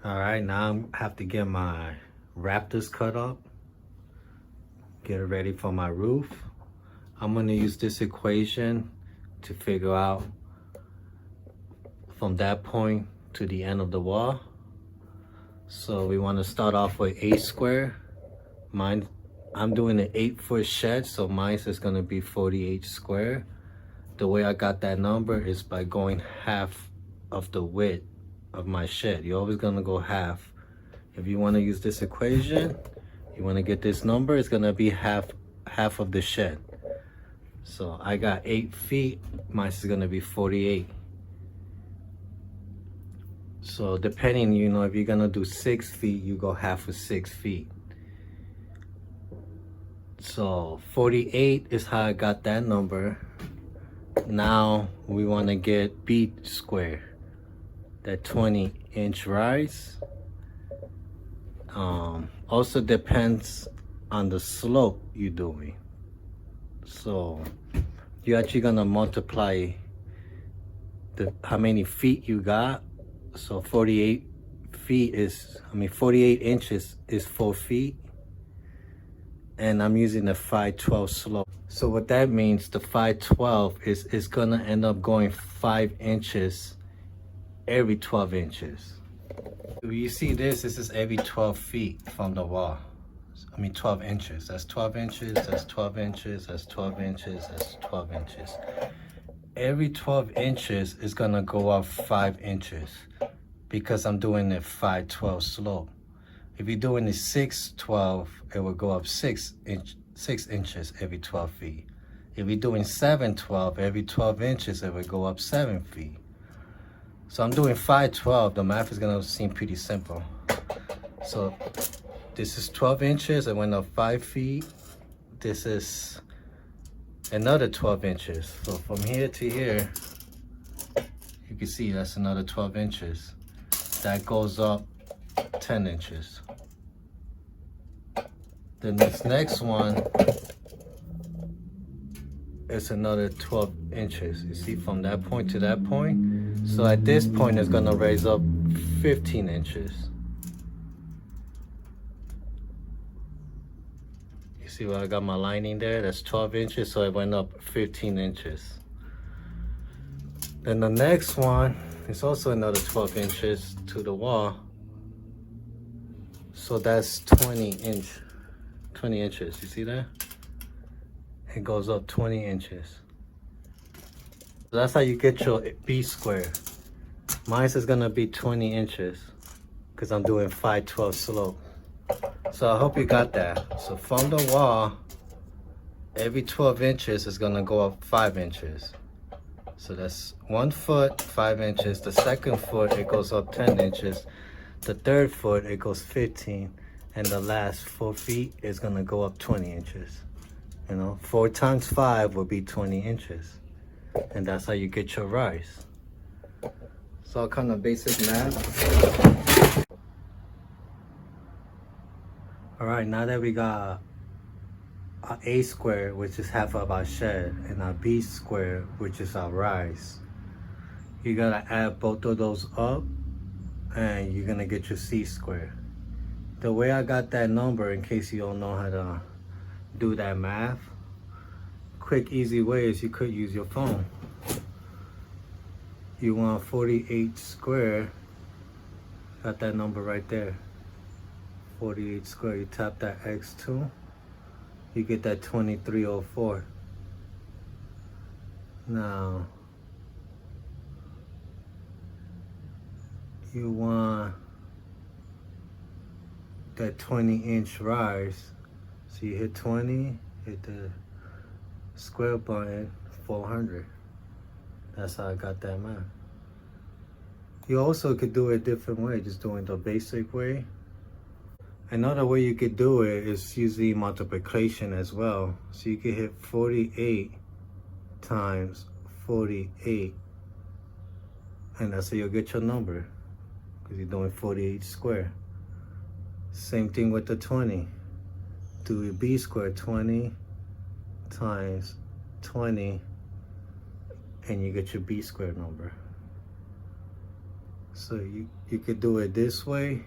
All right, now I have to get my rafters cut up, get it ready for my roof. I'm gonna use this equation to figure out from that point to the end of the wall. So we want to start off with 8 square. I'm doing an 8-foot shed, so mine is gonna be 48 square. The way I got that number is by going half of the width of my shed. You're always gonna go half. If you want to use this equation, you want to get this number, it's gonna be half of the shed. So I got 8 feet, mine is gonna be 48. So depending, if you're gonna do 6 feet, you go half of 6 feet. So 48 is how I got that number. Now we want to get b squared, that 20-inch rise. Also depends on the slope you're doing. So you're actually gonna multiply how many feet you got. So 48 inches is 4 feet. And I'm using the 512 slope. So what that means, the 512 is gonna end up going 5 inches every 12 inches. You see this is every 12 feet from the wall. 12 inches. That's 12 inches, that's 12 inches, that's 12 inches, that's 12 inches. Every 12 inches is gonna go up 5 inches because I'm doing the 512 slope. If you're doing the 612, it will go up 6 inches every 12 feet. If you're doing 712, every 12 inches, it will go up 7 feet. So I'm doing 512. The math is gonna seem pretty simple. So this is 12 inches, it went up 5 feet. This is another 12 inches. So from here to here, you can see that's another 12 inches. That goes up 10 inches. Then this next one is another 12 inches. You see, from that point to that point. So at this point, it's gonna raise up 15 inches. You see where I got my lining there? That's 12 inches, so it went up 15 inches. Then the next one is also another 12 inches to the wall. So that's 20 inches, you see that? It goes up 20 inches. So that's how you get your b squared. Mine is gonna be 20 inches because I'm doing 512 slope. So I hope you got that. So from the wall, every 12 inches is gonna go up 5 inches. So that's 1 foot, 5 inches. The second foot, it goes up 10 inches. The third foot, it goes 15. And the last 4 feet is gonna go up 20 inches. 4 times 5 will be 20 inches. And that's how you get your rise. So kind of basic math. All right, now that we got our a squared, which is half of our shed, and our b squared, which is our rise, you gotta add both of those up, and you're gonna get your c squared. The way I got that number, in case you don't know how to do that math, quick, easy way is you could use your phone. You want 48 square, got that number right there. 48 square, you tap that x2, you get that 2304. Now, you want that 20-inch rise. So you hit 20, hit the square button, 400. That's how I got that math. You also could do it a different way, just doing the basic way. Another way you could do it is using multiplication as well. So you could hit 48 times 48, and that's how you'll get your number, because you're doing 48 square. Same thing with the 20. Do your b squared, 20 times 20, and you get your b squared number. So you could do it this way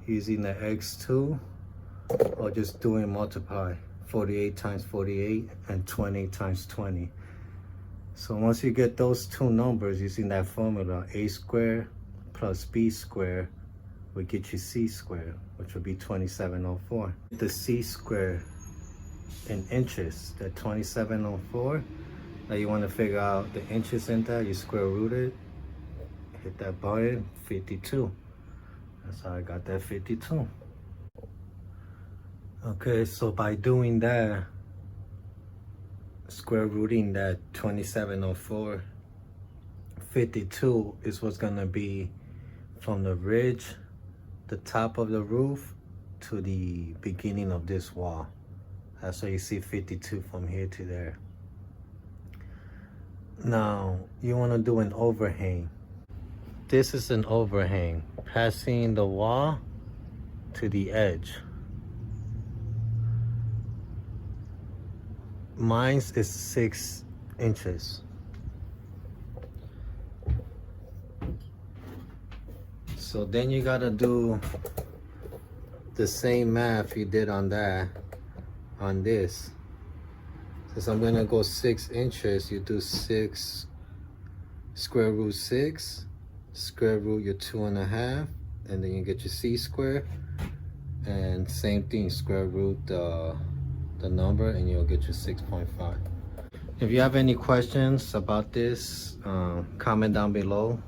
using the x2, or just doing multiply 48 times 48 and 20 times 20. So once you get those two numbers using that formula, a squared plus b squared will get you c squared, which will be 2704. The c squared in inches, that 2704, now you want to figure out the inches in that, you square root it, hit that button, 52. That's how I got that 52. Okay, so by doing that, square rooting that 2704, 52 is what's gonna be from the ridge, the top of the roof, to the beginning of this wall. That's why you see 52 from here to there. Now, you wanna do an overhang. This is an overhang, passing the wall to the edge. Mine is 6 inches. So then you gotta do the same math you did on that, on this. Since I'm gonna go 6 inches, you do 6 square root 6, square root your 2.5, and then you get your c squared. And same thing, square root the number, and you'll get your 6.5. If you have any questions about this, comment down below.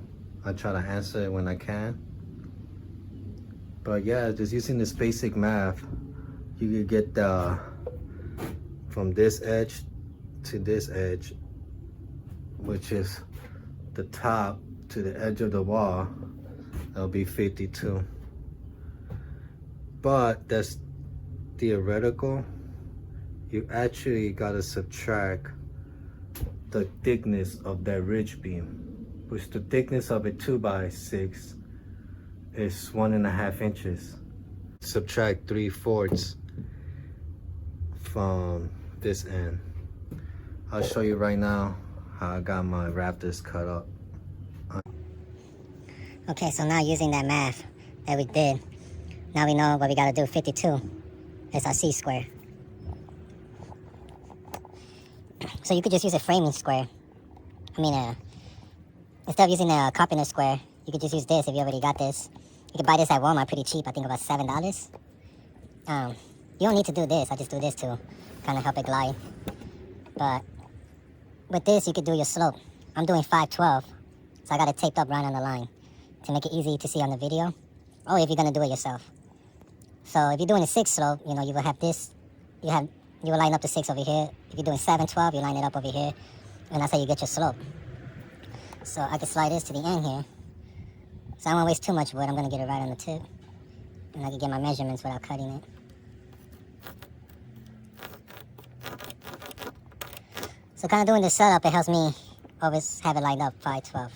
I try to answer it when I can. But yeah, just using this basic math, you can get from this edge to this edge, which is the top to the edge of the wall. That'll be 52. But that's theoretical. You actually gotta subtract the thickness of that ridge beam, which the thickness of a 2x6 is 1.5 inches. Subtract 3/4 from this end. I'll show you right now how I got my rafters cut up. Okay, so now using that math that we did, now we know what we gotta do. 52 is our c square. So you could just use a framing square. I mean, instead of using a carpenter square, you could just use this if you already got this. You could buy this at Walmart pretty cheap, I think about $7. You don't need to do this, I just do this to kind of help it glide. But with this, you could do your slope. I'm doing 512, so I got it taped up right on the line to make it easy to see on the video, or if you're gonna do it yourself. So if you're doing a 6 slope, you know, you will have this, you will line up the 6 over here. If you're doing 712, you line it up over here, and that's how you get your slope. So I can slide this to the end here. So I don't waste too much wood, I'm gonna get it right on the tip. And I can get my measurements without cutting it. So kind of doing the setup, it helps me always have it lined up 512.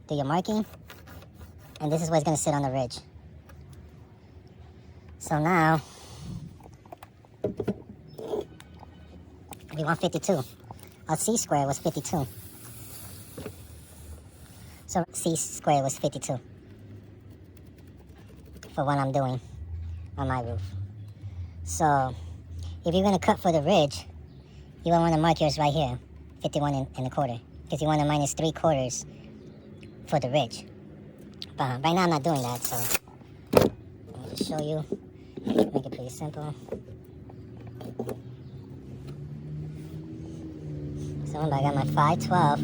Do your marking, and this is where it's gonna sit on the ridge. So now, we want 52. Our c squared was 52. So c squared was 52 for what I'm doing on my roof. So if you're gonna cut for the ridge, you will want to mark yours right here, 51.25, because you want to minus 3/4 for the ridge. But right now I'm not doing that, so let me just show you, make it pretty simple. So I got my 512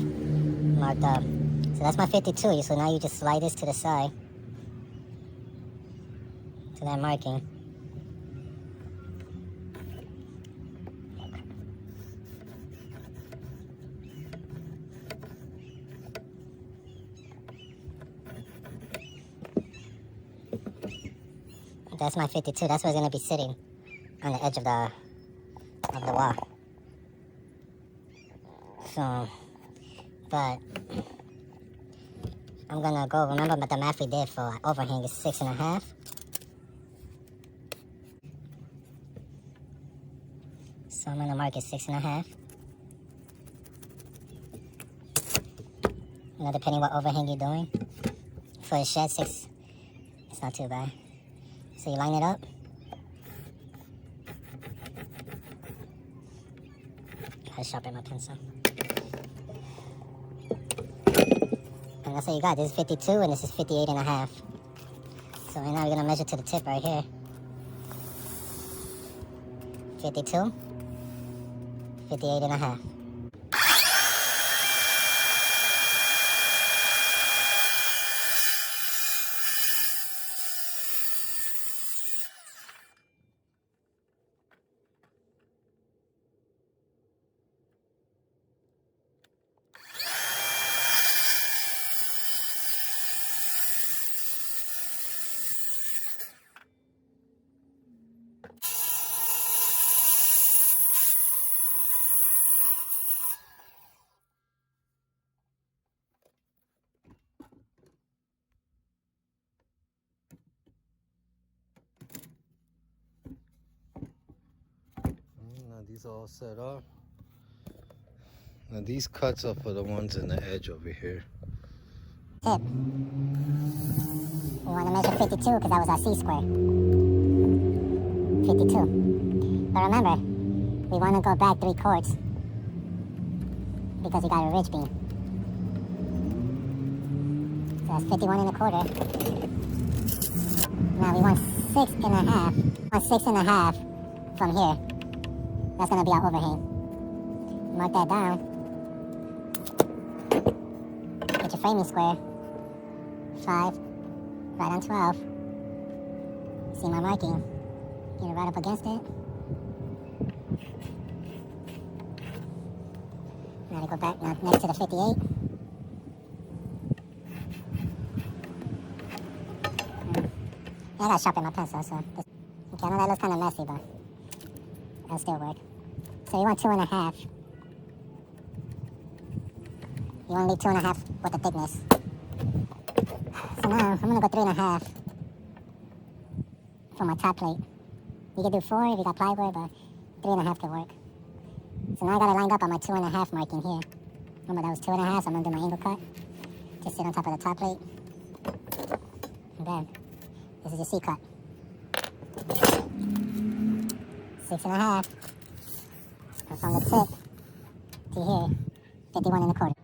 marked up. So that's my 52, so now you just slide this to the side, to that marking. That's my 52, that's where it's gonna be sitting, on the edge of the wall. So, but I'm gonna go, remember the math we did for overhang is 6.5. So I'm gonna mark it 6.5. You know, depending what overhang you're doing. for a shed, 6. It's not too bad. So you line it up. I sharpen my pencil. And that's what you got. This is 52 and this is 58 and a half. So right now we're gonna measure to the tip right here. 52, 58 and a half. Now these are all set up. Now these cuts are for the ones in the edge over here. Tip. We want to measure 52 because that was our C-square. 52. But remember, we want to go back 3 chords because we got a ridge beam. So that's 51 and a quarter. Now we want 6 and a half. We want 6 and a half from here. That's going to be our overhang. Mark that down. Get your framing square. 5, right on 12. See my marking. Get it right up against it. Now to go back now next to the 58. I gotta sharpen my pencil, so this, okay, I know that looks kind of messy, but it'll still work. So you want 2 and a half. You want to leave 2 and a half with the thickness. So now I'm gonna go 3 and a half for my top plate. You can do 4 if you got plywood, but 3 and a half can work. So now I got it lined up on my 2 and a half marking here. Remember that was 2 and a half, so I'm gonna do my angle cut. Just sit on top of the top plate. And then this is your C cut. 6 and a half. And from the tip to here, 51 and a quarter.